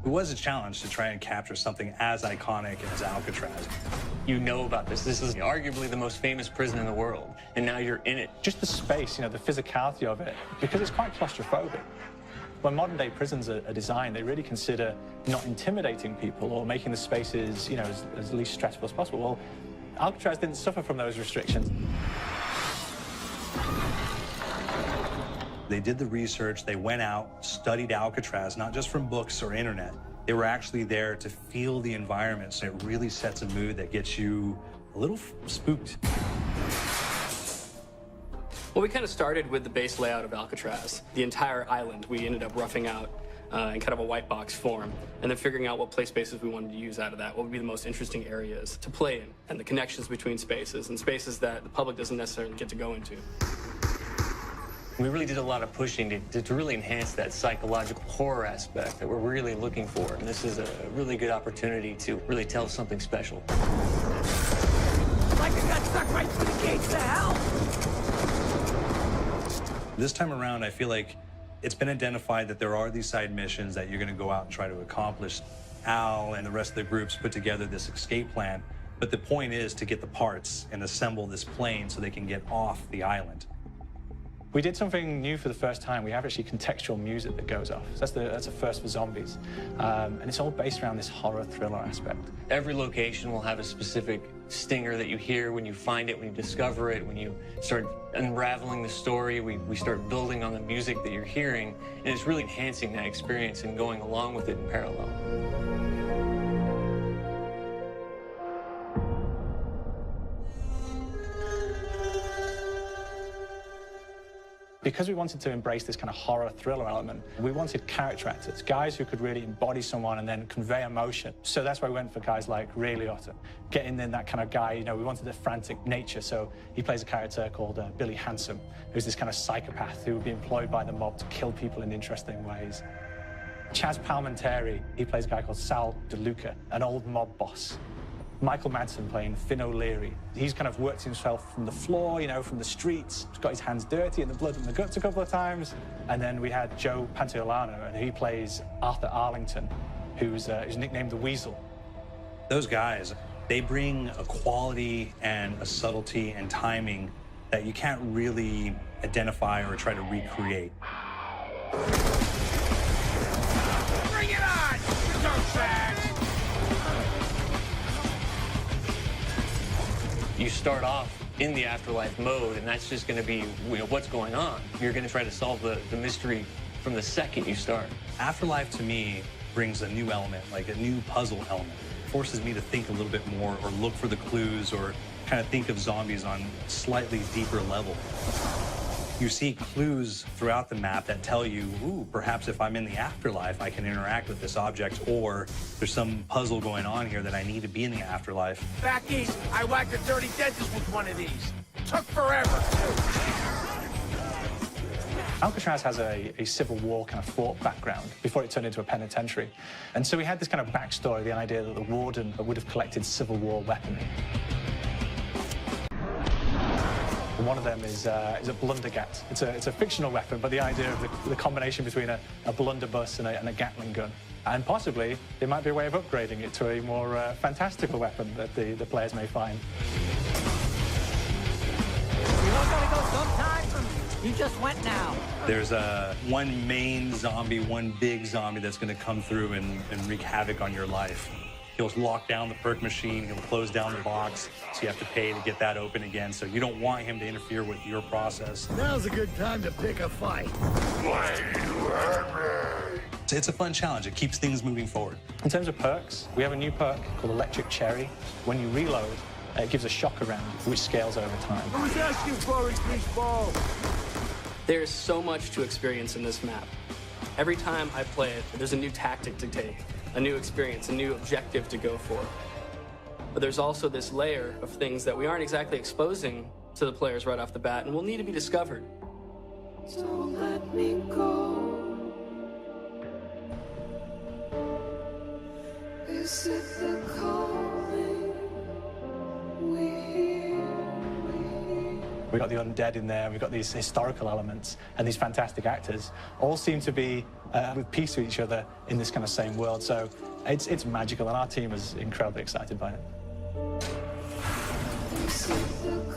It was a challenge to try and capture something as iconic as Alcatraz. You know about this. This is arguably the most famous prison in the world, and now you're in it. Just the space, the physicality of it, because it's quite claustrophobic. When modern-day prisons are designed, they really consider not intimidating people or making the spaces, as least stressful as possible. Well, Alcatraz didn't suffer from those restrictions. They did the research, they went out, studied Alcatraz, not just from books or internet. They were actually there to feel the environment, so it really sets a mood that gets you a little spooked. Well, we kind of started with the base layout of Alcatraz. The entire island we ended up roughing out in kind of a white box form, and then figuring out what play spaces we wanted to use out of that, what would be the most interesting areas to play in, and the connections between spaces, and spaces that the public doesn't necessarily get to go into. We really did a lot of pushing to really enhance that psychological horror aspect that we're really looking for. And this is a really good opportunity to really tell something special. Like I got stuck right through the gates to hell! This time around, I feel like it's been identified that there are these side missions that you're going to go out and try to accomplish. Al and the rest of the groups put together this escape plan, but the point is to get the parts and assemble this plane so they can get off the island. We did something new for the first time. We have actually contextual music that goes off. So that's a first for zombies. And it's all based around this horror thriller aspect. Every location will have a specific stinger that you hear when you find it, when you discover it, when you start unraveling the story, we start building on the music that you're hearing, and it's really enhancing that experience and going along with it in parallel. Because we wanted to embrace this kind of horror thriller element, we wanted character actors, guys who could really embody someone and then convey emotion. So that's why we went for guys like Ray Liotta, getting in that kind of guy, we wanted a frantic nature. So he plays a character called Billy Handsome, who's this kind of psychopath who would be employed by the mob to kill people in interesting ways. Chaz Palminteri, he plays a guy called Sal DeLuca, an old mob boss. Michael Madsen playing Finn O'Leary. He's kind of worked himself from the floor, from the streets. He's got his hands dirty in the blood and the guts a couple of times. And then we had Joe Pantoliano, and he plays Arthur Arlington, who's nicknamed the Weasel. Those guys, they bring a quality and a subtlety and timing that you can't really identify or try to recreate. Bring it on, you dirtbags! You start off in the afterlife mode, and that's just going to be what's going on. You're going to try to solve the mystery from the second you start. Afterlife, to me, brings a new element, like a new puzzle element. It forces me to think a little bit more or look for the clues or kind of think of zombies on a slightly deeper level. You see clues throughout the map that tell you, ooh, perhaps if I'm in the afterlife, I can interact with this object, or there's some puzzle going on here that I need to be in the afterlife. Back east, I whacked a dirty dentist with one of these. Took forever, too. Alcatraz has a Civil War kind of fort background before it turned into a penitentiary. And so we had this kind of backstory, the idea that the warden would have collected Civil War weaponry. One of them is a blundergat. It's a fictional weapon, but the idea of the combination between a blunderbuss and a Gatling gun. And possibly, there might be a way of upgrading it to a more fantastical weapon that the players may find. You don't gotta go sometime? You just went now. There's one main zombie, one big zombie that's going to come through and wreak havoc on your life. He'll lock down the PERK machine, he'll close down the box, so you have to pay to get that open again. So you don't want him to interfere with your process. Now's a good time to pick a fight. Why do you hurt me? It's a fun challenge. It keeps things moving forward. In terms of perks, we have a new perk called Electric Cherry. When you reload, it gives a shock around, which scales over time. I was asking for it, baseball. There is so much to experience in this map. Every time I play it, there's a new tactic to take, a new experience, a new objective to go for. But there's also this layer of things that we aren't exactly exposing to the players right off the bat and will need to be discovered. Don't let me go. Is it the calling we hear? We've got the undead in there, we've got these historical elements, and these fantastic actors all seem to be with peace with each other in this kind of same world. So it's magical, and our team is incredibly excited by it. You see the